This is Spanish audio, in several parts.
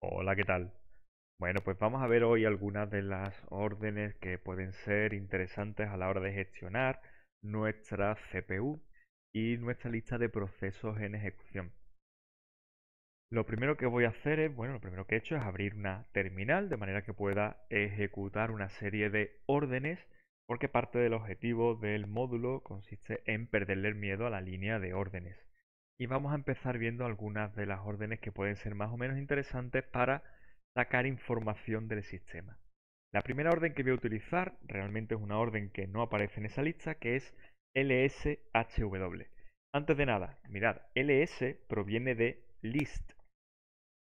Hola, ¿qué tal? Bueno, pues vamos a ver hoy algunas de las órdenes que pueden ser interesantes a la hora de gestionar nuestra CPU y nuestra lista de procesos en ejecución. Lo primero que voy a hacer es, bueno, lo primero que he hecho es abrir una terminal de manera que pueda ejecutar una serie de órdenes, porque parte del objetivo del módulo consiste en perderle el miedo a la línea de órdenes. Y vamos a empezar viendo algunas de las órdenes que pueden ser más o menos interesantes para sacar información del sistema. La primera orden que voy a utilizar realmente es una orden que no aparece en esa lista, que es lshw. Antes de nada, mirad, ls proviene de list.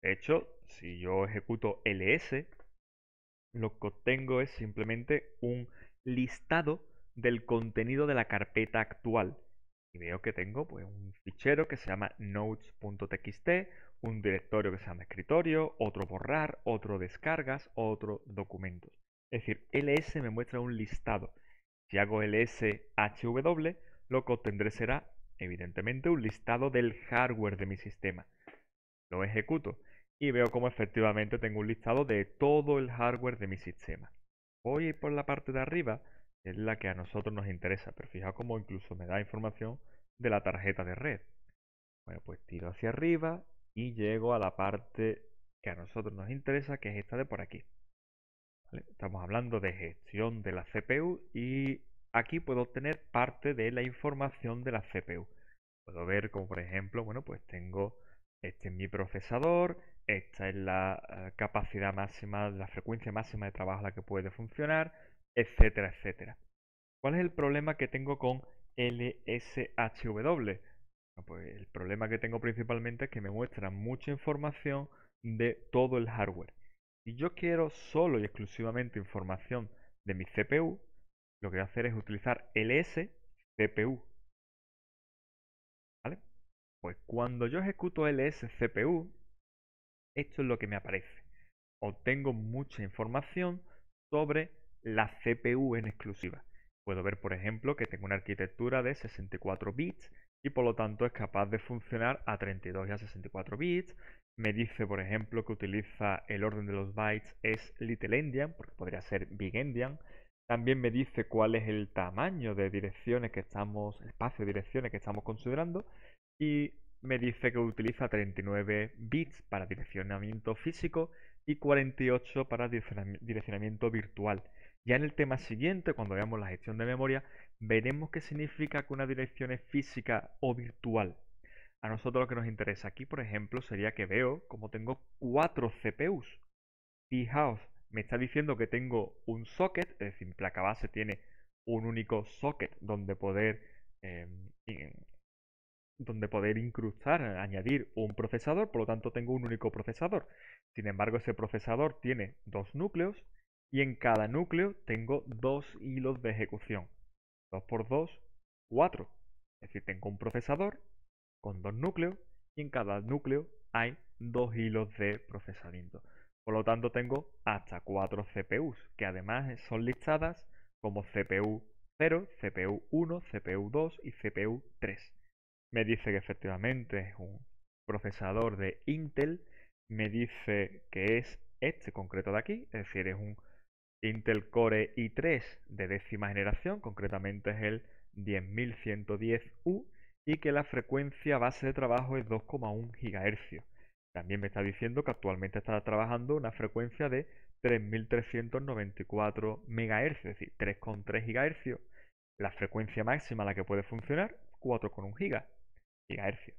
De hecho, si yo ejecuto ls, lo que obtengo es simplemente un listado del contenido de la carpeta actual. Y veo que tengo pues, un fichero que se llama notes.txt, un directorio que se llama escritorio, otro borrar, otro descargas, otro documentos. Es decir, ls me muestra un listado. Si hago lshw, lo que obtendré será, evidentemente, un listado del hardware de mi sistema. Lo ejecuto y veo como efectivamente tengo un listado de todo el hardware de mi sistema. Voy a ir por la parte de arriba, que es la que a nosotros nos interesa, pero fijaos cómo incluso me da información de la tarjeta de red. Bueno, pues tiro hacia arriba y llego a la parte que a nosotros nos interesa, que es esta de por aquí. ¿Vale? Estamos hablando de gestión de la CPU y aquí puedo obtener parte de la información de la CPU. Puedo ver como por ejemplo, bueno, pues tengo, este es mi procesador, esta es la capacidad máxima, la frecuencia máxima de trabajo a la que puede funcionar, etcétera, etcétera. ¿Cuál es el problema que tengo con LSHW? Bueno, pues el problema que tengo principalmente es que me muestra mucha información de todo el hardware. Si yo quiero solo y exclusivamente información de mi CPU, lo que voy a hacer es utilizar LS-CPU. ¿Vale? Pues cuando yo ejecuto LS-CPU, esto es lo que me aparece. Obtengo mucha información sobre la CPU en exclusiva. Puedo ver, por ejemplo, que tengo una arquitectura de 64 bits y por lo tanto es capaz de funcionar a 32 y a 64 bits. Me dice, por ejemplo, que utiliza el orden de los bytes es Little Endian, porque podría ser Big Endian. También me dice cuál es el tamaño de direcciones que estamos, el espacio de direcciones que estamos considerando. Y me dice que utiliza 39 bits para direccionamiento físico y 48 para direccionamiento virtual. Ya en el tema siguiente, cuando veamos la gestión de memoria, veremos qué significa que una dirección es física o virtual. A nosotros lo que nos interesa aquí, por ejemplo, sería que veo como tengo 4 CPUs. Fijaos, me está diciendo que tengo un socket, es decir, mi placa base tiene un único socket eh, donde poder incrustar, añadir un procesador, por lo tanto tengo un único procesador. Sin embargo, ese procesador tiene dos núcleos y en cada núcleo tengo dos hilos de ejecución. 2 por 2, 4. Es decir, tengo un procesador con dos núcleos y en cada núcleo hay dos hilos de procesamiento. Por lo tanto, tengo hasta 4 CPUs, que además son listadas como CPU 0, CPU 1, CPU 2 y CPU 3. Me dice que efectivamente es un procesador de Intel. Me dice que es este concreto de aquí, es decir, es un Intel Core i3 de décima generación, concretamente es el 10110U, y que la frecuencia base de trabajo es 2,1 GHz. También me está diciendo que actualmente está trabajando una frecuencia de 3394 MHz, es decir, 3,3 GHz. La frecuencia máxima a la que puede funcionar, 4,1 GHz.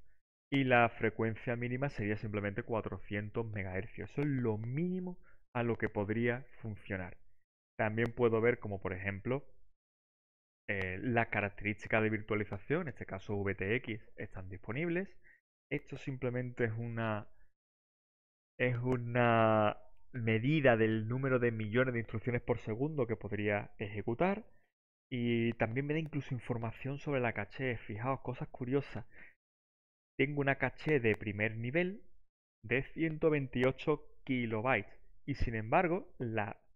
Y la frecuencia mínima sería simplemente 400 MHz. Eso es lo mínimo a lo que podría funcionar. También puedo ver como por ejemplo la característica de virtualización, en este caso VTX, están disponibles. Esto simplemente es una medida del número de millones de instrucciones por segundo que podría ejecutar. Y también me da incluso información sobre la caché. Fijaos, cosas curiosas. Tengo una caché de primer nivel de 128 kilobytes. Y sin embargo,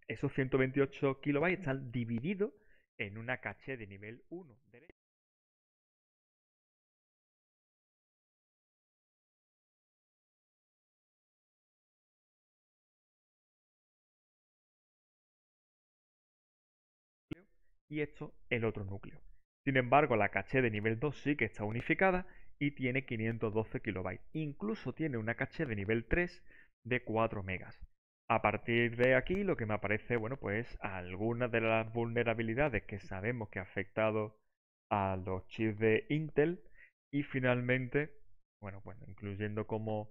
esos 128 kilobytes están divididos en una caché de nivel 1. y esto el otro núcleo. Sin embargo, la caché de nivel 2 sí que está unificada y tiene 512 kilobytes. Incluso tiene una caché de nivel 3 de 4 megas. A partir de aquí lo que me aparece, bueno, pues algunas de las vulnerabilidades que sabemos que ha afectado a los chips de Intel y finalmente, bueno, incluyendo como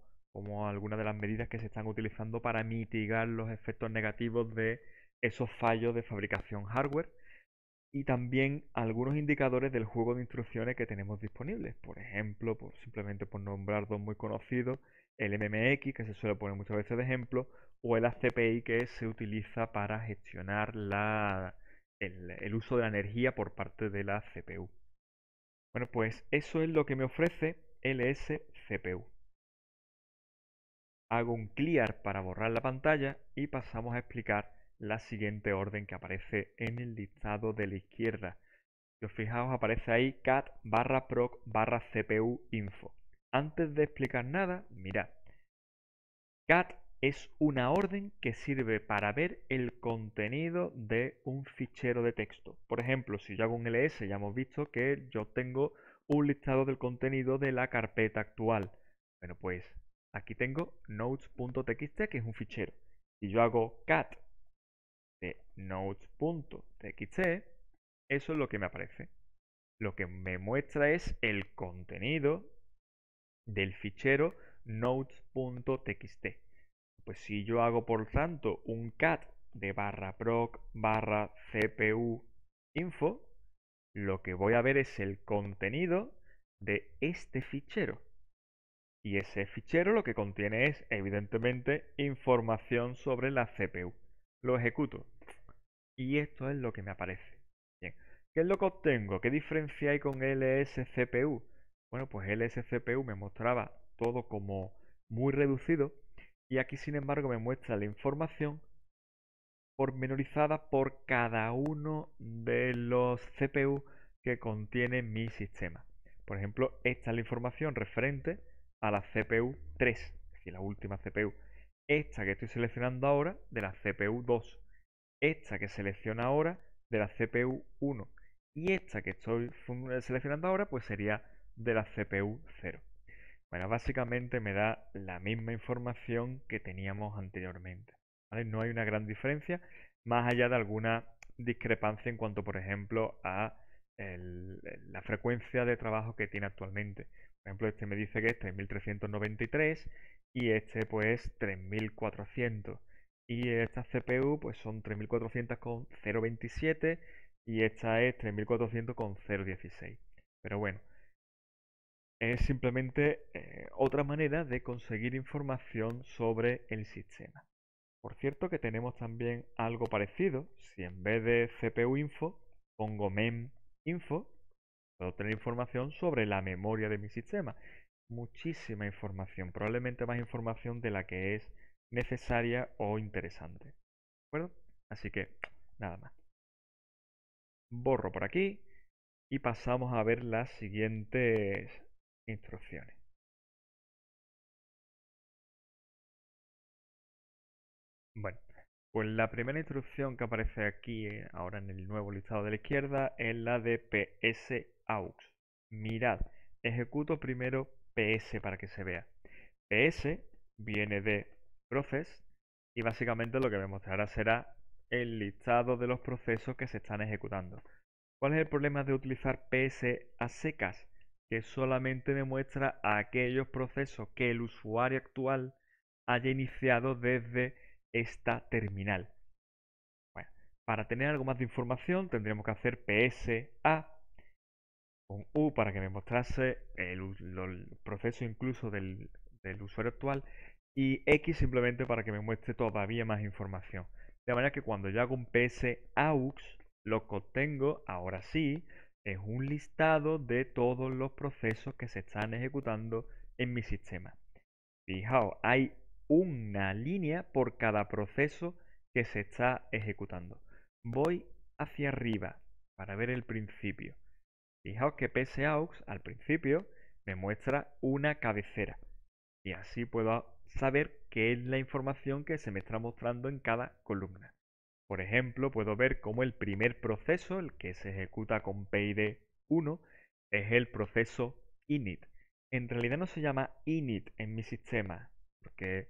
algunas de las medidas que se están utilizando para mitigar los efectos negativos de esos fallos de fabricación hardware y también algunos indicadores del juego de instrucciones que tenemos disponibles. Por ejemplo, simplemente por nombrar dos muy conocidos, el MMX, que se suele poner muchas veces de ejemplo, o el ACPI, que se utiliza para gestionar el uso de la energía por parte de la CPU. Bueno, pues eso es lo que me ofrece LS-CPU. Hago un clear para borrar la pantalla y pasamos a explicar la siguiente orden que aparece en el listado de la izquierda. Si os fijaos, aparece ahí cat barra proc barra CPU info. Antes de explicar nada, mirad. Cat es una orden que sirve para ver el contenido de un fichero de texto. Por ejemplo, si yo hago un ls, ya hemos visto que yo tengo un listado del contenido de la carpeta actual. Bueno, pues aquí tengo notes.txt, que es un fichero. Si yo hago cat de notes.txt, eso es lo que me aparece. Lo que me muestra es el contenido del fichero notes.txt. Pues si yo hago por tanto un cat de barra proc barra cpu info, lo que voy a ver es el contenido de este fichero. Y ese fichero lo que contiene es, evidentemente, información sobre la CPU. Lo ejecuto. Y esto es lo que me aparece. Bien. ¿Qué es lo que obtengo? ¿Qué diferencia hay con LSCPU? Bueno, pues LSCPU me mostraba todo como muy reducido y aquí sin embargo me muestra la información pormenorizada por cada uno de los CPU que contiene mi sistema. Por ejemplo, esta es la información referente a la CPU 3, es decir, la última CPU. Esta que estoy seleccionando ahora de la CPU 2. Esta que selecciona ahora de la CPU 1. Y esta que estoy seleccionando ahora pues sería de la CPU 0. Bueno, básicamente me da la misma información que teníamos anteriormente. ¿Vale? No hay una gran diferencia, más allá de alguna discrepancia en cuanto, por ejemplo, a la frecuencia de trabajo que tiene actualmente. Por ejemplo, este me dice que es 3393 y este pues 3400. Y esta CPU pues son 3400 con 0.27 y esta es 3400 con 0.16. Pero bueno, es simplemente otra manera de conseguir información sobre el sistema. Por cierto que tenemos también algo parecido. Si en vez de CPU info pongo mem info, puedo tener información sobre la memoria de mi sistema. Muchísima información, probablemente más información de la que es necesaria o interesante. ¿De acuerdo? Así que nada más. Borro por aquí y pasamos a ver las siguientes instrucciones. Bueno, pues la primera instrucción que aparece aquí ahora en el nuevo listado de la izquierda es la de psaux. Mirad, ejecuto primero ps para que se vea. PS viene de process y básicamente lo que me mostrará será el listado de los procesos que se están ejecutando. ¿Cuál es el problema de utilizar PS a secas? Que solamente me muestra aquellos procesos que el usuario actual haya iniciado desde esta terminal. Bueno, para tener algo más de información tendríamos que hacer PSA con U para que me mostrase el proceso incluso del usuario actual y X simplemente para que me muestre todavía más información. De manera que cuando yo hago un PSAUX, lo que obtengo ahora sí es un listado de todos los procesos que se están ejecutando en mi sistema. Fijaos, hay una línea por cada proceso que se está ejecutando. Voy hacia arriba para ver el principio. Fijaos que psaux al principio me muestra una cabecera y así puedo saber qué es la información que se me está mostrando en cada columna. Por ejemplo, puedo ver cómo el primer proceso, el que se ejecuta con PID 1, es el proceso init. En realidad no se llama init en mi sistema, porque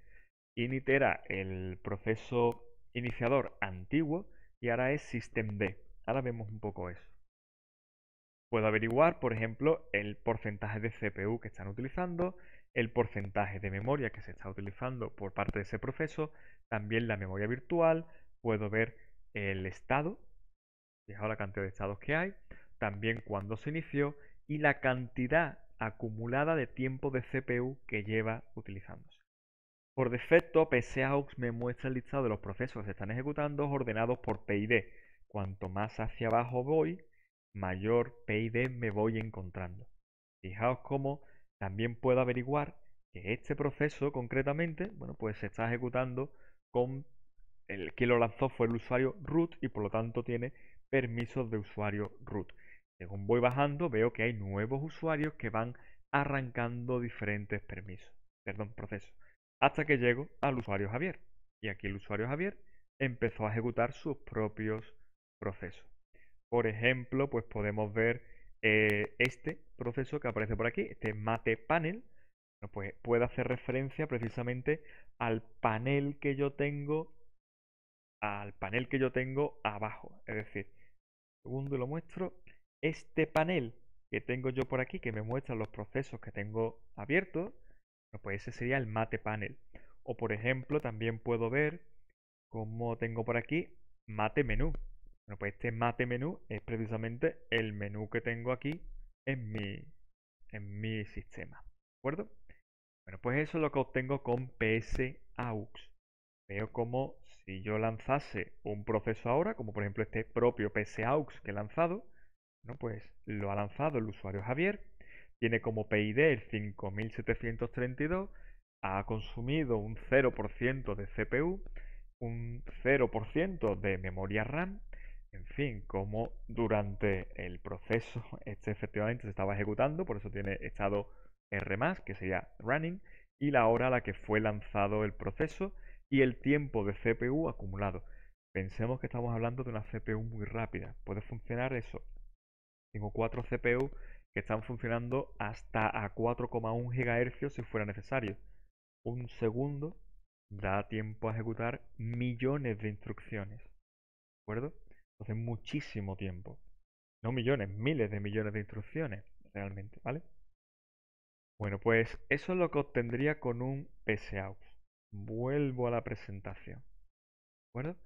init era el proceso iniciador antiguo y ahora es systemd. Ahora vemos un poco eso. Puedo averiguar, por ejemplo, el porcentaje de CPU que están utilizando, el porcentaje de memoria que se está utilizando por parte de ese proceso, también la memoria virtual, puedo ver el estado, fijaos la cantidad de estados que hay, también cuándo se inició y la cantidad acumulada de tiempo de CPU que lleva utilizándose. Por defecto, PSAUX me muestra el listado de los procesos que se están ejecutando ordenados por PID. Cuanto más hacia abajo voy, mayor PID me voy encontrando. Fijaos cómo también puedo averiguar que este proceso concretamente, bueno, pues se está ejecutando con el que lo lanzó fue el usuario root y por lo tanto tiene permisos de usuario root. Según voy bajando, veo que hay nuevos usuarios que van arrancando diferentes permisos, perdón, procesos, hasta que llego al usuario Javier. Y aquí el usuario Javier empezó a ejecutar sus propios procesos. Por ejemplo, pues podemos ver este proceso que aparece por aquí, este mate panel, pues puede hacer referencia precisamente al panel que yo tengo abajo. Es decir, segundo lo muestro, este panel que tengo yo por aquí, que me muestra los procesos que tengo abiertos, pues ese sería el mate panel. O por ejemplo, también puedo ver cómo tengo por aquí mate menú. Bueno, pues este mate menú es precisamente el menú que tengo aquí en mi sistema. ¿De acuerdo? Bueno, pues eso es lo que obtengo con PSAUX. Veo como si yo lanzase un proceso ahora, como por ejemplo este propio PSAUX que he lanzado, ¿no? Pues lo ha lanzado el usuario Javier, tiene como PID el 5732, ha consumido un 0% de CPU, un 0% de memoria RAM, en fin, como durante el proceso este efectivamente se estaba ejecutando, por eso tiene estado R+, que sería running, y la hora a la que fue lanzado el proceso y el tiempo de CPU acumulado. Pensemos que estamos hablando de una CPU muy rápida. Puede funcionar eso. Tengo 4 CPU que están funcionando hasta a 4,1 GHz si fuera necesario. Un segundo da tiempo a ejecutar millones de instrucciones. ¿De acuerdo? Entonces muchísimo tiempo. No millones, miles de millones de instrucciones realmente, ¿vale? Bueno, pues eso es lo que obtendría con un PSAUX. Vuelvo a la presentación. ¿De acuerdo?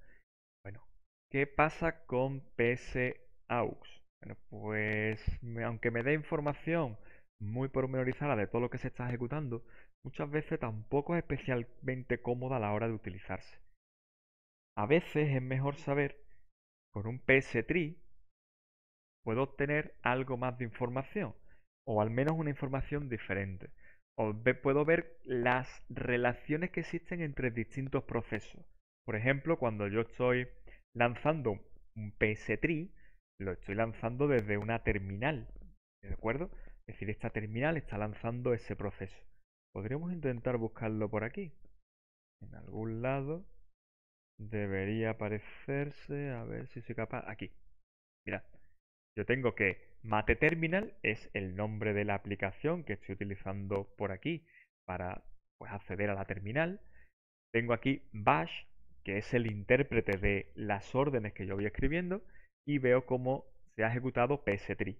Bueno, ¿qué pasa con PSAUX? Bueno, pues aunque me dé información muy pormenorizada de todo lo que se está ejecutando, muchas veces tampoco es especialmente cómoda a la hora de utilizarse. A veces es mejor saber, con un PSTree puedo obtener algo más de información, o al menos una información diferente. O puedo ver las relaciones que existen entre distintos procesos. Por ejemplo, cuando yo estoy lanzando un PSTree, lo estoy lanzando desde una terminal. ¿De acuerdo? Es decir, esta terminal está lanzando ese proceso. Podríamos intentar buscarlo por aquí. En algún lado debería aparecerse. A ver si soy capaz. Aquí. Mirad. Yo tengo que Mate Terminal es el nombre de la aplicación que estoy utilizando por aquí para pues, acceder a la terminal. Tengo aquí Bash, que es el intérprete de las órdenes que yo voy escribiendo, y veo cómo se ha ejecutado pstree.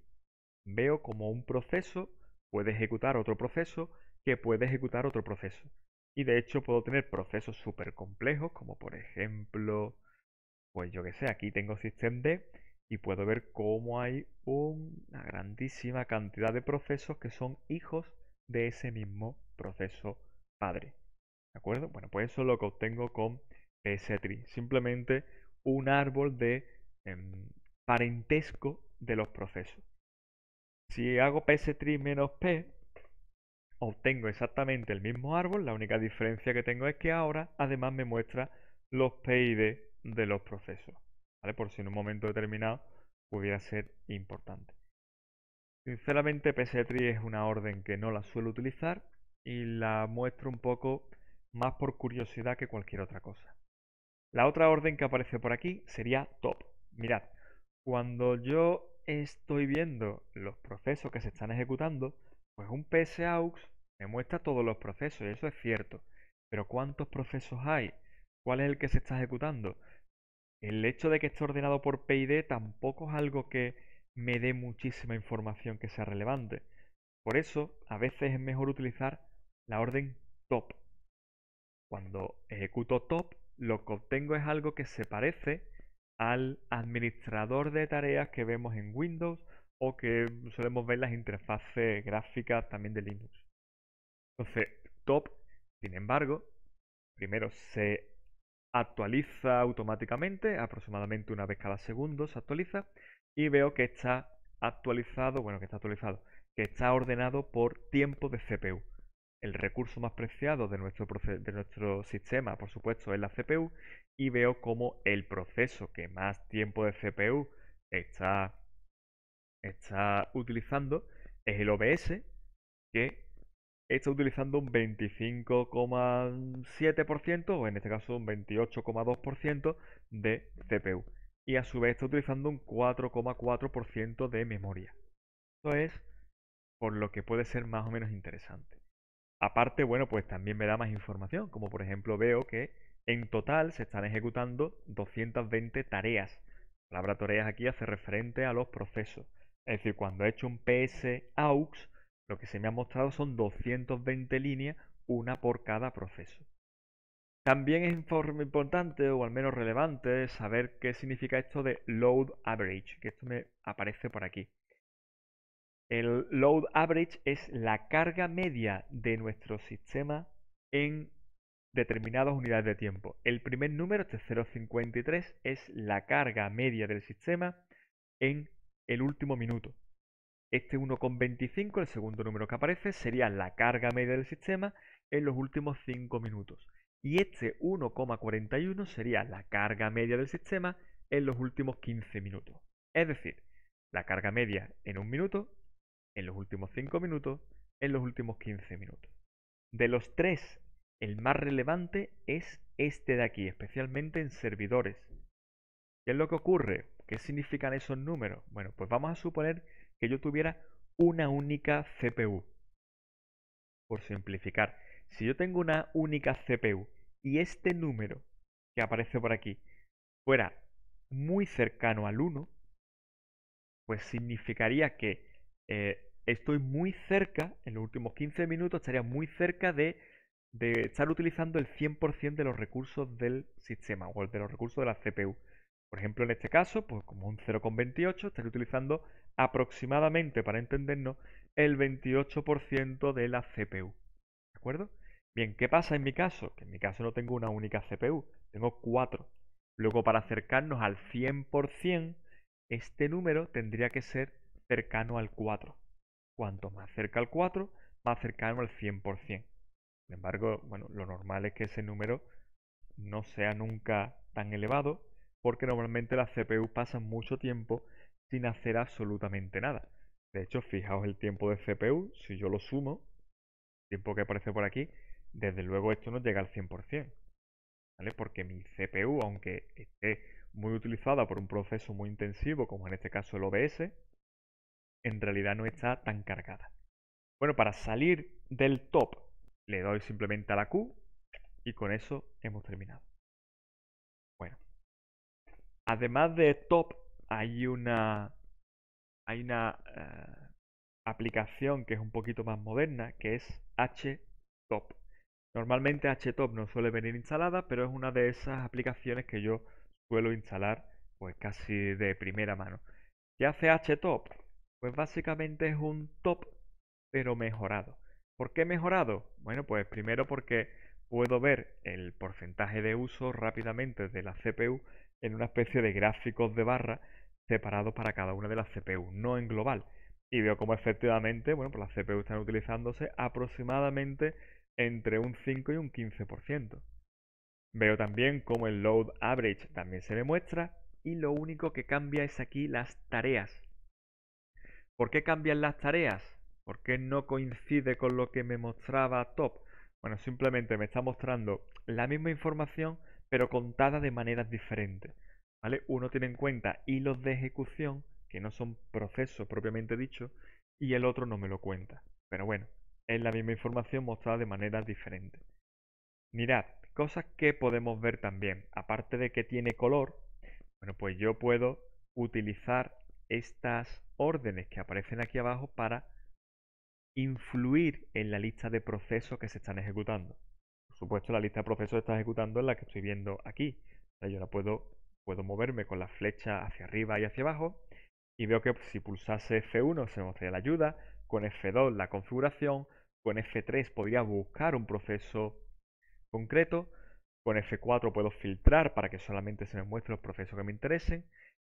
Veo como un proceso puede ejecutar otro proceso que puede ejecutar otro proceso. Y de hecho puedo tener procesos súper complejos, como por ejemplo pues yo que sé, aquí tengo systemd y puedo ver cómo hay una grandísima cantidad de procesos que son hijos de ese mismo proceso padre. ¿De acuerdo? Bueno, pues eso es lo que obtengo con pstree. Simplemente un árbol de parentesco de los procesos. Si hago pstree menos p, obtengo exactamente el mismo árbol. La única diferencia que tengo es que ahora además me muestra los PID de los procesos, ¿vale? Por si en un momento determinado pudiera ser importante. Sinceramente, pstree es una orden que no la suelo utilizar y la muestro un poco más por curiosidad que cualquier otra cosa. La otra orden que aparece por aquí sería top. Mirad, cuando yo estoy viendo los procesos que se están ejecutando, pues un PSAUX me muestra todos los procesos, y eso es cierto. Pero ¿cuántos procesos hay? ¿Cuál es el que se está ejecutando? El hecho de que esté ordenado por PID tampoco es algo que me dé muchísima información que sea relevante. Por eso, a veces es mejor utilizar la orden top. Cuando ejecuto top, lo que obtengo es algo que se parece al administrador de tareas que vemos en Windows o que solemos ver en las interfaces gráficas también de Linux. Entonces, top, sin embargo, primero se actualiza automáticamente, aproximadamente una vez cada segundo se actualiza, y veo que está actualizado, bueno, que está actualizado, que está ordenado por tiempo de CPU. El recurso más preciado de nuestro sistema, por supuesto, es la CPU, y veo como el proceso que más tiempo de CPU está, está utilizando es el OBS, que está utilizando un 25,7% o en este caso un 28,2% de CPU. Y a su vez está utilizando un 4,4% de memoria. Esto es por lo que puede ser más o menos interesante. Aparte, bueno, pues también me da más información, como por ejemplo veo que en total se están ejecutando 220 tareas. La palabra tareas aquí hace referente a los procesos. Es decir, cuando he hecho un PSAUX, lo que se me ha mostrado son 220 líneas, una por cada proceso. También es importante, o al menos relevante, saber qué significa esto de load average, que esto me aparece por aquí. El load average es la carga media de nuestro sistema en determinadas unidades de tiempo. El primer número, este 0,53, es la carga media del sistema en el último minuto. Este 1,25, el segundo número que aparece, sería la carga media del sistema en los últimos 5 minutos. Y este 1,41 sería la carga media del sistema en los últimos 15 minutos. Es decir, la carga media en un minuto, en los últimos 5 minutos, en los últimos 15 minutos. De los tres, el más relevante es este de aquí, especialmente en servidores. ¿Qué es lo que ocurre? ¿Qué significan esos números? Bueno, pues vamos a suponer que yo tuviera una única CPU. Por simplificar, si yo tengo una única CPU y este número que aparece por aquí fuera muy cercano al 1, pues significaría que estoy muy cerca, en los últimos 15 minutos estaría muy cerca de estar utilizando el 100% de los recursos del sistema o de los recursos de la CPU. Por ejemplo, en este caso, pues como un 0,28, estaría utilizando aproximadamente, para entendernos, el 28% de la CPU. ¿De acuerdo? Bien, ¿qué pasa en mi caso? Que en mi caso no tengo una única CPU, tengo 4. Luego, para acercarnos al 100%, este número tendría que ser cercano al 4. Cuanto más cerca al 4, más cercano al 100%. Sin embargo, bueno, lo normal es que ese número no sea nunca tan elevado, porque normalmente las CPU pasan mucho tiempo sin hacer absolutamente nada. De hecho, fijaos el tiempo de CPU, si yo lo sumo, el tiempo que aparece por aquí, desde luego esto no llega al 100%, ¿vale? Porque mi CPU, aunque esté muy utilizada por un proceso muy intensivo, como en este caso el OBS, en realidad no está tan cargada. Bueno, para salir del top, le doy simplemente a la Q y con eso hemos terminado. Bueno, además de top, hay una aplicación que es un poquito más moderna, que es HTOP. Normalmente HTOP no suele venir instalada, pero es una de esas aplicaciones que yo suelo instalar pues casi de primera mano. ¿Qué hace HTOP? Pues básicamente es un top, pero mejorado. ¿Por qué mejorado? Bueno, pues primero porque puedo ver el porcentaje de uso rápidamente de la CPU en una especie de gráficos de barra separados para cada una de las CPU, no en global. Y veo como efectivamente, bueno, pues las CPU están utilizándose aproximadamente entre un 5 y un 15%. Veo también como el load average también se me muestra y lo único que cambia es aquí las tareas. ¿Por qué cambian las tareas? ¿Por qué no coincide con lo que me mostraba top? Bueno, simplemente me está mostrando la misma información, pero contada de maneras diferentes, ¿vale? Uno tiene en cuenta hilos de ejecución, que no son procesos propiamente dichos, y el otro no me lo cuenta. Pero bueno, es la misma información mostrada de maneras diferentes. Mirad, cosas que podemos ver también, aparte de que tiene color, bueno, pues yo puedo utilizar estas órdenes que aparecen aquí abajo para influir en la lista de procesos que se están ejecutando. Por supuesto, la lista de procesos se está ejecutando en la que estoy viendo aquí. O sea, yo la puedo moverme con la flecha hacia arriba y hacia abajo y veo que si pulsase F1 se me mostraría la ayuda, con F2 la configuración, con F3 podría buscar un proceso concreto, con F4 puedo filtrar para que solamente se me muestren los procesos que me interesen.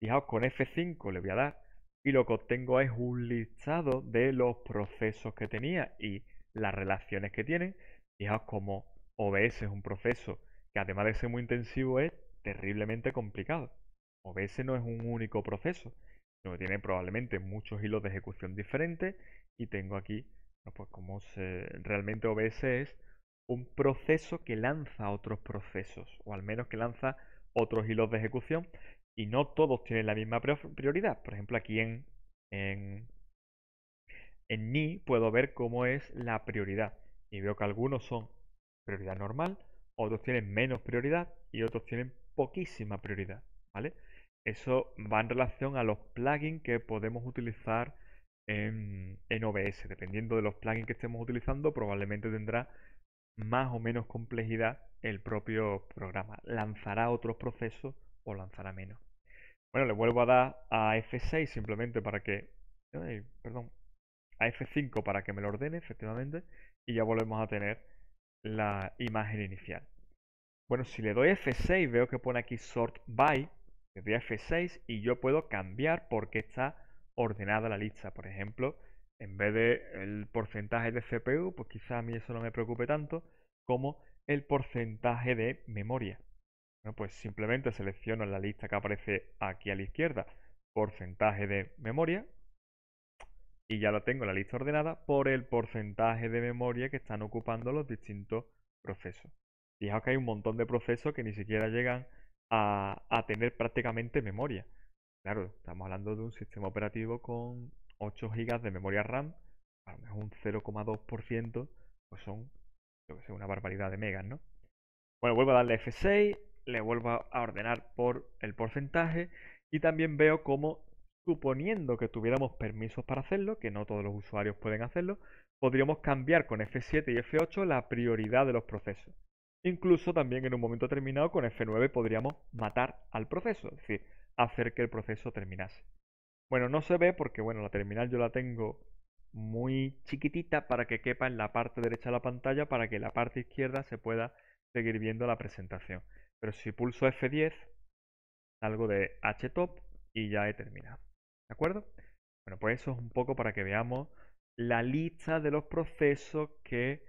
Fijaos, con F5 le voy a dar y lo que obtengo es un listado de los procesos que tenía y las relaciones que tienen. Fijaos como OBS es un proceso que además de ser muy intensivo es terriblemente complicado. OBS no es un único proceso, sino que tiene probablemente muchos hilos de ejecución diferentes y tengo aquí, bueno, pues como realmente OBS es un proceso que lanza otros procesos, o al menos que lanza otros hilos de ejecución, y no todos tienen la misma prioridad. Por ejemplo, aquí en, en Ni puedo ver cómo es la prioridad, y veo que algunos son prioridad normal, otros tienen menos prioridad y otros tienen poquísima prioridad, ¿vale? Eso va en relación a los plugins que podemos utilizar en OBS. Dependiendo de los plugins que estemos utilizando, probablemente tendrá más o menos complejidad el propio programa. Lanzará otros procesos o lanzará menos. Bueno, le vuelvo a dar a F6 simplemente para que... perdón, a F5 para que me lo ordene, efectivamente, y ya volvemos a tener la imagen inicial. Bueno, si le doy F6 veo que pone aquí Sort By, le doy a F6 y yo puedo cambiar por qué está ordenada la lista. Por ejemplo, en vez de el porcentaje de CPU, pues quizá a mí eso no me preocupe tanto como el porcentaje de memoria. Bueno, pues simplemente selecciono en la lista que aparece aquí a la izquierda porcentaje de memoria y ya lo tengo la lista ordenada por el porcentaje de memoria que están ocupando los distintos procesos. Fijaos que hay un montón de procesos que ni siquiera llegan a tener prácticamente memoria. Claro, estamos hablando de un sistema operativo con 8 GB de memoria RAM, a lo mejor un 0,2%, pues son, yo que sé, una barbaridad de megas, ¿no? Bueno, vuelvo a darle F6, le vuelvo a ordenar por el porcentaje y también veo cómo, suponiendo que tuviéramos permisos para hacerlo, que no todos los usuarios pueden hacerlo, podríamos cambiar con F7 y F8 la prioridad de los procesos. Incluso también en un momento determinado con F9 podríamos matar al proceso, es decir, hacer que el proceso terminase. Bueno, no se ve porque bueno, la terminal yo la tengo muy chiquitita para que quepa en la parte derecha de la pantalla para que en la parte izquierda se pueda seguir viendo la presentación. Pero si pulso F10, salgo de HTOP y ya he terminado. ¿De acuerdo? Bueno, pues eso es un poco para que veamos la lista de los procesos que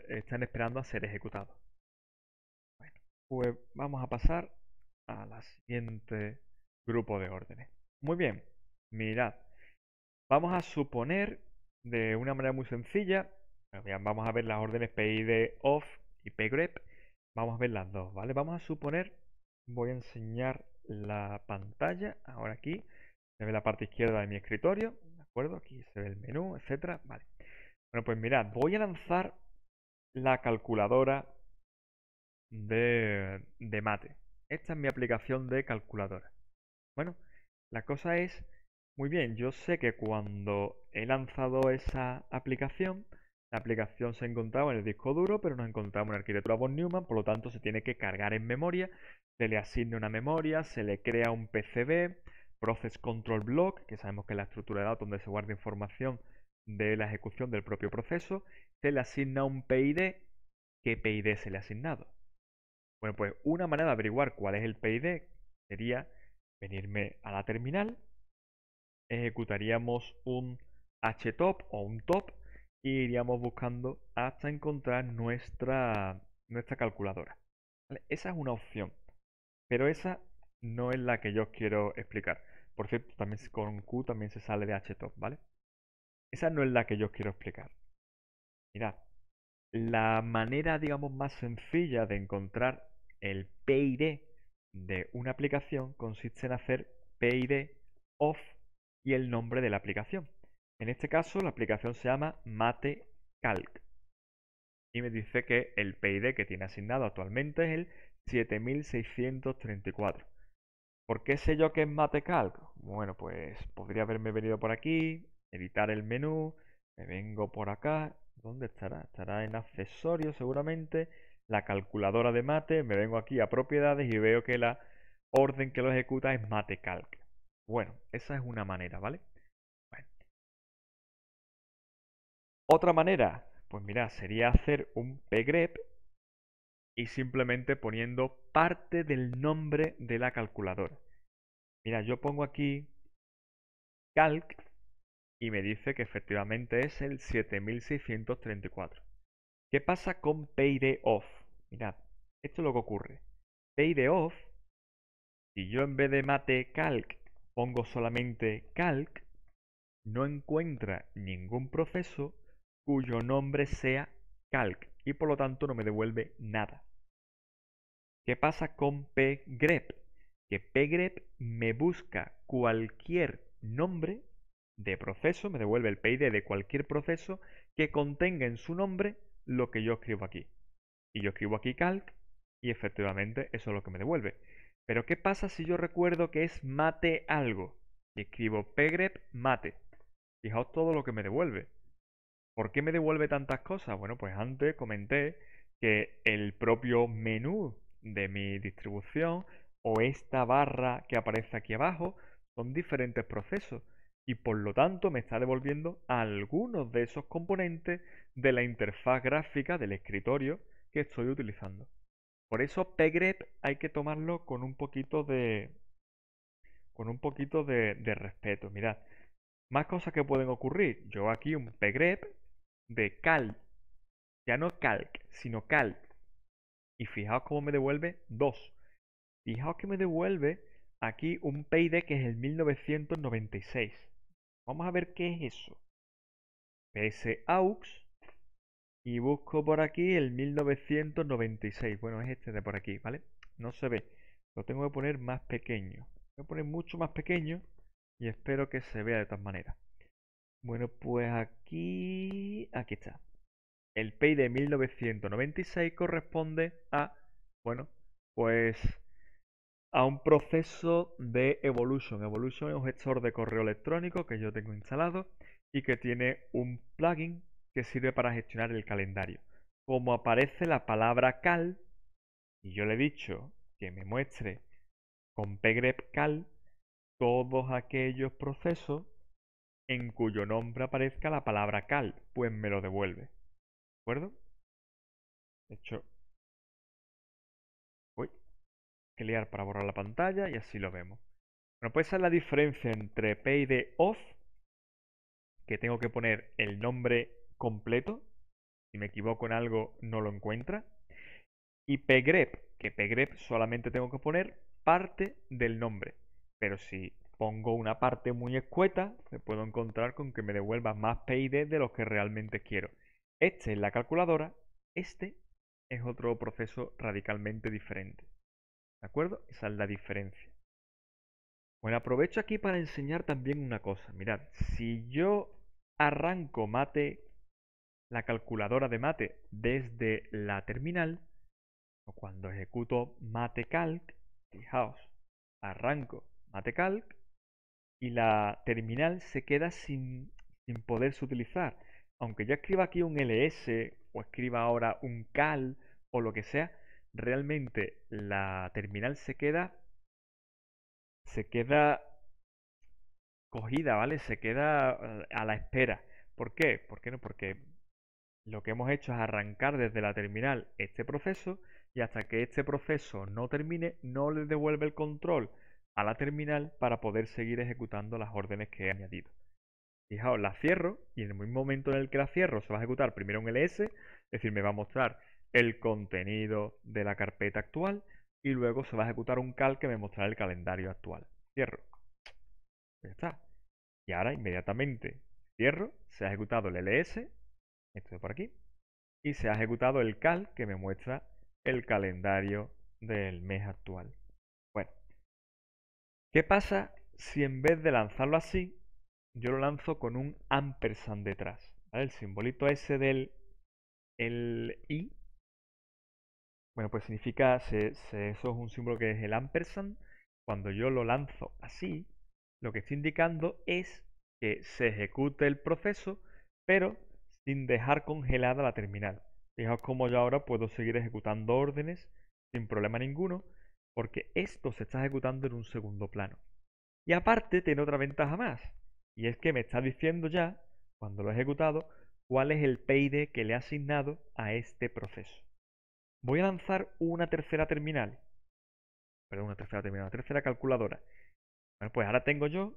están esperando a ser ejecutados. Bueno, pues vamos a pasar a la siguiente grupo de órdenes. Muy bien, mirad, vamos a suponer de una manera muy sencilla, vamos a ver las órdenes PID off y pgrep, vamos a ver las dos, ¿vale? Vamos a suponer, voy a enseñar la pantalla, ahora aquí, se ve la parte izquierda de mi escritorio, ¿de acuerdo? Aquí se ve el menú, etcétera, vale. Bueno, pues mirad, voy a lanzar la calculadora de mate. Esta es mi aplicación de calculadora. Bueno, la cosa es, muy bien, yo sé que cuando he lanzado esa aplicación, la aplicación se encontraba en el disco duro, pero nos encontramos en arquitectura von Neumann, por lo tanto se tiene que cargar en memoria, se le asigna una memoria, se le crea un PCB, Process Control Block, que sabemos que es la estructura de datos donde se guarda información de la ejecución del propio proceso, se le asigna un PID. ¿Qué PID se le ha asignado? Bueno, pues una manera de averiguar cuál es el PID sería venirme a la terminal, ejecutaríamos un htop o un top y iríamos buscando hasta encontrar nuestra calculadora. ¿Vale? Esa es una opción, pero esa no es la que yo os quiero explicar. Por cierto, también con Q también se sale de htop, ¿vale? Esa no es la que yo os quiero explicar. Mirad, La manera, digamos, más sencilla de encontrar el PID de una aplicación consiste en hacer PID of y el nombre de la aplicación. En este caso, la aplicación se llama MateCalc y me dice que el PID que tiene asignado actualmente es el 7634. ¿Por qué sé yo que es MateCalc? Bueno, pues podría haberme venido por aquí, editar el menú, me vengo por acá. ¿Dónde estará? Estará en accesorios seguramente. La calculadora de mate, me vengo aquí a propiedades y veo que la orden que lo ejecuta es MateCalc. Bueno, esa es una manera, ¿vale? Bueno, otra manera, pues mira, sería hacer un pgrep y simplemente poniendo parte del nombre de la calculadora. Mira, yo pongo aquí calc y me dice que efectivamente es el 7634. ¿Qué pasa con PID-OFF? Mirad, esto es lo que ocurre. PID-OFF, si yo en vez de MateCalc pongo solamente calc, no encuentra ningún proceso cuyo nombre sea calc y por lo tanto no me devuelve nada. ¿Qué pasa con pgrep? Que pgrep me busca cualquier nombre de proceso, me devuelve el PID de cualquier proceso que contenga en su nombre lo que yo escribo aquí. Y yo escribo aquí calc y efectivamente eso es lo que me devuelve. Pero ¿qué pasa si yo recuerdo que es mate algo? Y escribo pgrep mate. Fijaos todo lo que me devuelve. ¿Por qué me devuelve tantas cosas? Bueno, pues antes comenté que el propio menú de mi distribución o esta barra que aparece aquí abajo son diferentes procesos y por lo tanto me está devolviendo algunos de esos componentes de la interfaz gráfica del escritorio que estoy utilizando. Por eso pgrep hay que tomarlo con un poquito de respeto. Mirad, más cosas que pueden ocurrir. Yo aquí un pgrep de cal, ya no calc, sino cal. Y fijaos cómo me devuelve 2. Fijaos que me devuelve aquí un PID que es el 1996. Vamos a ver qué es eso. PSaux y busco por aquí el 1996. Bueno, es este de por aquí, ¿vale? No se ve. Lo tengo que poner más pequeño. Voy a poner mucho más pequeño y espero que se vea de todas maneras. Bueno, pues aquí está. El PEI de 1996 corresponde a, bueno, pues a un proceso de Evolution. Evolution es un gestor de correo electrónico que yo tengo instalado y que tiene un plugin que sirve para gestionar el calendario. Como aparece la palabra cal, y yo le he dicho que me muestre con pgrep cal todos aquellos procesos en cuyo nombre aparezca la palabra cal, pues me lo devuelve. ¿De acuerdo? De hecho, voy a clicar para borrar la pantalla y así lo vemos. Bueno, pues esa es la diferencia entre PID off, que tengo que poner el nombre completo. Si me equivoco en algo, no lo encuentra. Y pgrep, que pgrep solamente tengo que poner parte del nombre. Pero si pongo una parte muy escueta, me puedo encontrar con que me devuelva más PID de lo que realmente quiero. Este es la calculadora, este es otro proceso radicalmente diferente. ¿De acuerdo? Esa es la diferencia. Bueno, aprovecho aquí para enseñar también una cosa. Mirad, si yo arranco mate, la calculadora de mate desde la terminal, o cuando ejecuto matecalc, fijaos, arranco matecalc y la terminal se queda sin poderse utilizar. Aunque yo escriba aquí un ls o escriba ahora un cal o lo que sea, realmente la terminal se queda cogida, ¿vale? Se queda a la espera. ¿Por qué? ¿Por qué no? Porque lo que hemos hecho es arrancar desde la terminal este proceso y hasta que este proceso no termine, no le devuelve el control a la terminal para poder seguir ejecutando las órdenes que he añadido. Fijaos, la cierro y en el mismo momento en el que la cierro se va a ejecutar primero un ls, es decir, me va a mostrar el contenido de la carpeta actual y luego se va a ejecutar un cal que me mostrará el calendario actual. Cierro. Ya está. Y ahora inmediatamente cierro, se ha ejecutado el ls, esto de por aquí, y se ha ejecutado el cal que me muestra el calendario del mes actual. Bueno, ¿qué pasa si en vez de lanzarlo así, yo lo lanzo con un ampersand detrás? ¿Vale? El simbolito ese del el i, bueno, pues significa, eso es un símbolo que es el ampersand. Cuando yo lo lanzo así, lo que estoy indicando es que se ejecute el proceso, pero sin dejar congelada la terminal. Fijaos cómo yo ahora puedo seguir ejecutando órdenes sin problema ninguno, porque esto se está ejecutando en un segundo plano. Y aparte tiene otra ventaja más, y es que me está diciendo ya, cuando lo he ejecutado, cuál es el PID que le he asignado a este proceso. Voy a lanzar una tercera terminal, perdón, una tercera calculadora. Bueno, pues ahora tengo yo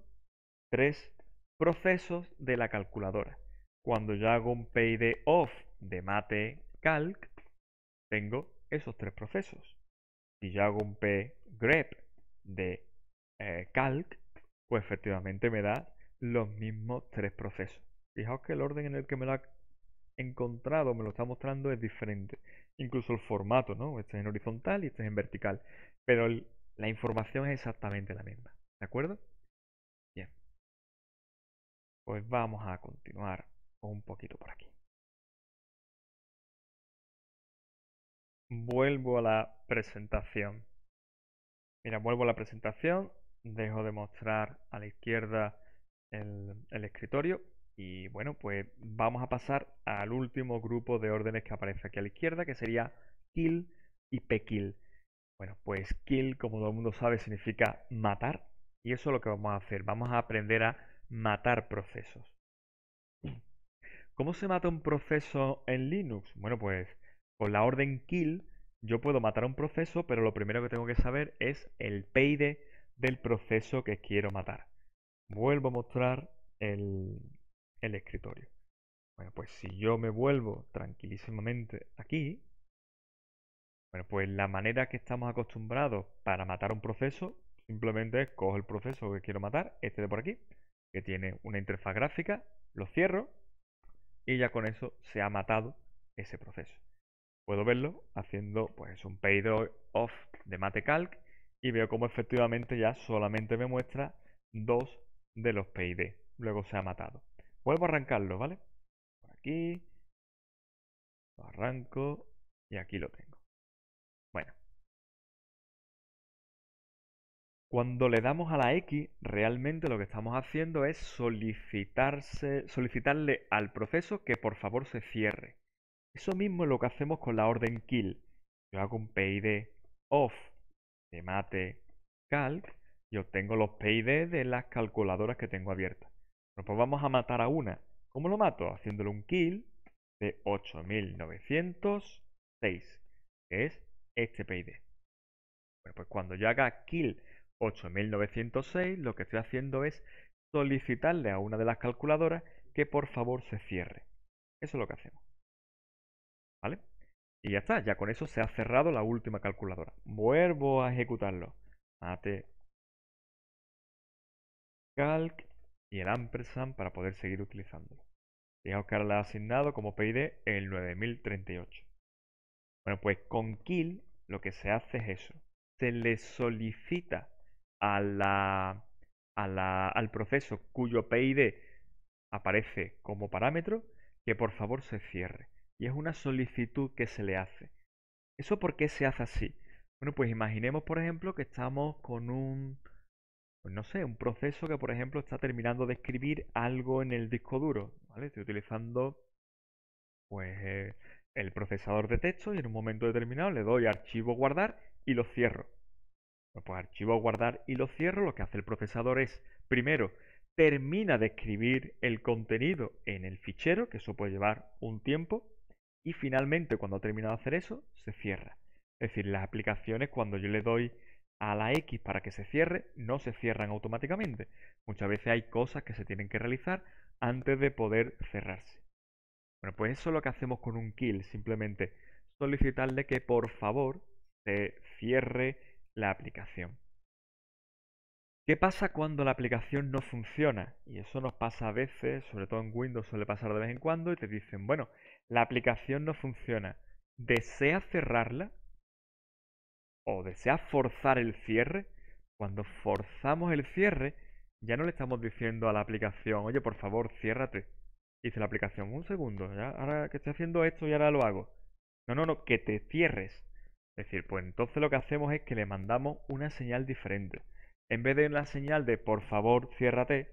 tres procesos de la calculadora. Cuando yo hago un PID off de mate calc, tengo esos tres procesos. Si yo hago un pgrep de calc, pues efectivamente me da los mismos tres procesos. Fijaos que el orden en el que me lo ha encontrado, me lo está mostrando, es diferente. Incluso el formato, ¿no? Este es en horizontal y este es en vertical. Pero la información es exactamente la misma. ¿De acuerdo? Bien. Pues vamos a continuar un poquito por aquí. Vuelvo a la presentación. Mira, vuelvo a la presentación. Dejo de mostrar a la izquierda el escritorio. Y bueno, pues vamos a pasar al último grupo de órdenes que aparece aquí a la izquierda, que sería kill y pkill. Bueno, pues kill, como todo el mundo sabe, significa matar. Y eso es lo que vamos a hacer. Vamos a aprender a matar procesos. ¿Cómo se mata un proceso en Linux? Bueno, pues con la orden kill yo puedo matar un proceso, pero lo primero que tengo que saber es el PID del proceso que quiero matar. Vuelvo a mostrar el escritorio. Bueno, pues si yo me vuelvo tranquilísimamente aquí, bueno, pues la manera que estamos acostumbrados para matar un proceso simplemente es cojo el proceso que quiero matar, este de por aquí, que tiene una interfaz gráfica, lo cierro y ya con eso se ha matado ese proceso. Puedo verlo haciendo pues un pid off de matecalc y veo cómo efectivamente ya solamente me muestra dos de los PID. Luego se ha matado. Vuelvo a arrancarlo, ¿vale? Por aquí, lo arranco y aquí lo tengo. Bueno, cuando le damos a la X, realmente lo que estamos haciendo es solicitarle al proceso que por favor se cierre. Eso mismo es lo que hacemos con la orden kill. Yo hago un PID off de mate calc y obtengo los PID de las calculadoras que tengo abiertas. Bueno, pues vamos a matar a una. ¿Cómo lo mato? Haciéndole un kill de 8906, que es este PID. Bueno, pues cuando yo haga kill 8906, lo que estoy haciendo es solicitarle a una de las calculadoras que por favor se cierre. Eso es lo que hacemos. ¿Vale? Y ya está, ya con eso se ha cerrado la última calculadora. Vuelvo a ejecutarlo. Mate calc y el ampersand para poder seguir utilizándolo. Fijaos que ahora le ha asignado como PID el 9038. Bueno, pues con kill lo que se hace es eso. Se le solicita a al proceso cuyo PID aparece como parámetro que por favor se cierre. Y es una solicitud que se le hace. ¿Eso por qué se hace así? Bueno, pues imaginemos, por ejemplo, que estamos con pues no sé, un proceso que, por ejemplo, está terminando de escribir algo en el disco duro, ¿vale? Estoy utilizando, pues, el procesador de texto y en un momento determinado le doy archivo guardar y lo cierro. Pues archivo guardar y lo cierro, lo que hace el procesador es, primero, termina de escribir el contenido en el fichero, que eso puede llevar un tiempo, y finalmente, cuando ha terminado de hacer eso, se cierra. Es decir, las aplicaciones, cuando yo le doy a la X para que se cierre, no se cierran automáticamente. Muchas veces hay cosas que se tienen que realizar antes de poder cerrarse. Bueno, pues eso es lo que hacemos con un kill, simplemente solicitarle que por favor se cierre la aplicación. ¿Qué pasa cuando la aplicación no funciona? Y eso nos pasa a veces, sobre todo en Windows suele pasar de vez en cuando, y te dicen, bueno, la aplicación no funciona. ¿Deseas cerrarla o deseas forzar el cierre? Cuando forzamos el cierre, ya no le estamos diciendo a la aplicación, oye, por favor, ciérrate. Dice la aplicación, un segundo, ya, ahora que estoy haciendo esto y ahora lo hago. No, no, no, que te cierres. Es decir, pues entonces lo que hacemos es que le mandamos una señal diferente. En vez de la señal de por favor, ciérrate,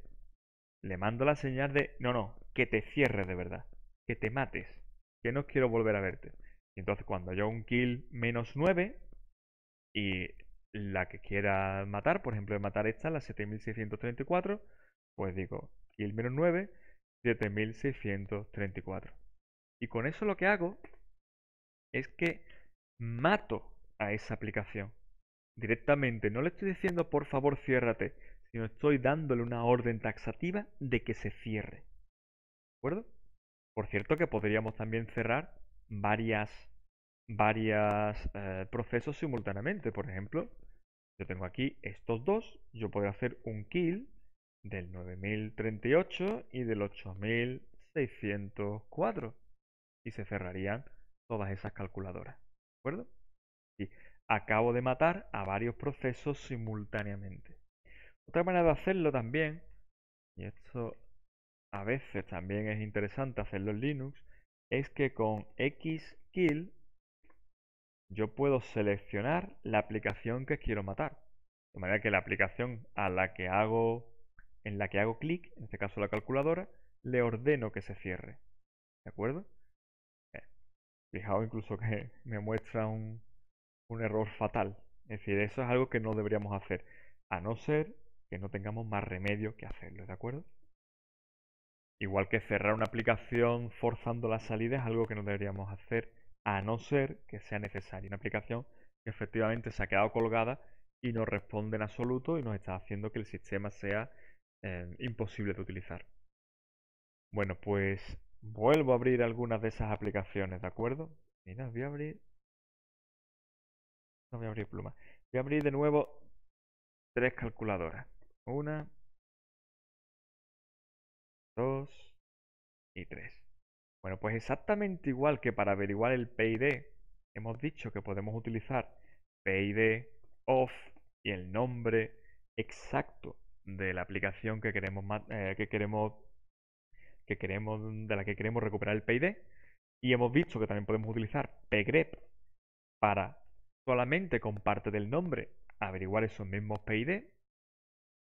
le mando la señal de no, no, que te cierres de verdad, que te mates, que no quiero volver a verte. Y entonces cuando yo un kill -9 y la que quiera matar, por ejemplo, de matar esta, la 7634, pues digo kill -9, 7634. Y con eso lo que hago es que mato a esa aplicación. Directamente no le estoy diciendo por favor ciérrate, sino estoy dándole una orden taxativa de que se cierre. ¿De acuerdo? Por cierto que podríamos también cerrar varias procesos simultáneamente. Por ejemplo, yo tengo aquí estos dos, yo podría hacer un kill del 9038 y del 8604 y se cerrarían todas esas calculadoras. ¿De acuerdo? Y acabo de matar a varios procesos simultáneamente. Otra manera de hacerlo también, y esto a veces también es interesante hacerlo en Linux, es que con Xkill yo puedo seleccionar la aplicación que quiero matar. De manera que la aplicación en la que hago clic, en este caso la calculadora, le ordeno que se cierre. ¿De acuerdo? Eh, Fijaos incluso que me muestra un error fatal. Es decir, eso es algo que no deberíamos hacer, a no ser que no tengamos más remedio que hacerlo, ¿de acuerdo? Igual que cerrar una aplicación forzando la salida es algo que no deberíamos hacer, a no ser que sea necesario. Una aplicación que efectivamente se ha quedado colgada y no responde en absoluto y nos está haciendo que el sistema sea imposible de utilizar. Bueno, pues vuelvo a abrir algunas de esas aplicaciones, ¿de acuerdo? Mira, voy a abrir... No voy a abrir Pluma. Voy a abrir de nuevo tres calculadoras. Una, dos y tres. Bueno, pues exactamente igual que para averiguar el PID, hemos dicho que podemos utilizar PID off y el nombre exacto de la aplicación de la que queremos recuperar el PID. Y hemos visto que también podemos utilizar pgrep para solamente con parte del nombre averiguar esos mismos PID.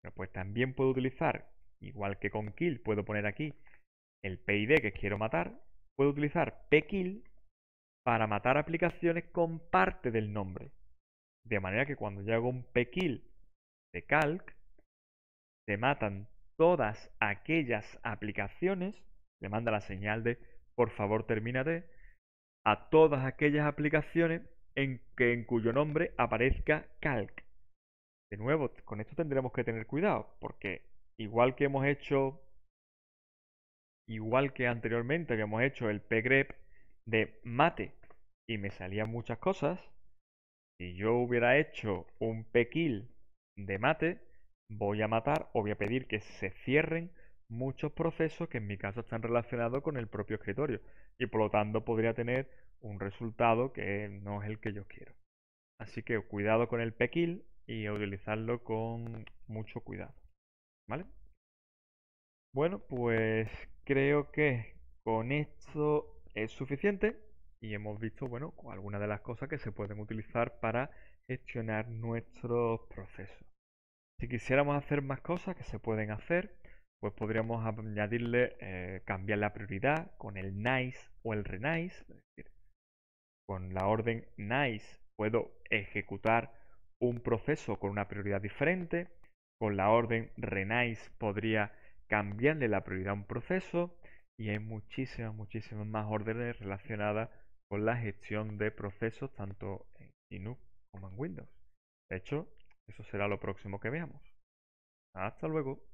Bueno, pues también puedo utilizar, igual que con kill, puedo poner aquí el PID que quiero matar. Puedo utilizar pkill para matar aplicaciones con parte del nombre. De manera que cuando yo hago un pkill de calc, se matan todas aquellas aplicaciones, le manda la señal de por favor termínate, a todas aquellas aplicaciones en cuyo nombre aparezca calc. De nuevo, con esto tendremos que tener cuidado, porque igual que hemos hecho, igual que anteriormente habíamos hecho el pgrep de mate y me salían muchas cosas, si yo hubiera hecho un pkill de mate, voy a matar o voy a pedir que se cierren muchos procesos que en mi caso están relacionados con el propio escritorio y por lo tanto podría tener un resultado que no es el que yo quiero. Así que cuidado con el pkill y a utilizarlo con mucho cuidado. ¿Vale? Bueno, pues creo que con esto es suficiente y hemos visto, bueno, algunas de las cosas que se pueden utilizar para gestionar nuestros procesos. Si quisiéramos hacer más cosas que se pueden hacer, pues podríamos añadirle, cambiar la prioridad con el nice o el renice. Es decir, con la orden nice puedo ejecutar un proceso con una prioridad diferente. Con la orden renice podría cambiarle la prioridad a un proceso. Y hay muchísimas más órdenes relacionadas con la gestión de procesos tanto en Linux como en Windows. De hecho, eso será lo próximo que veamos. Hasta luego.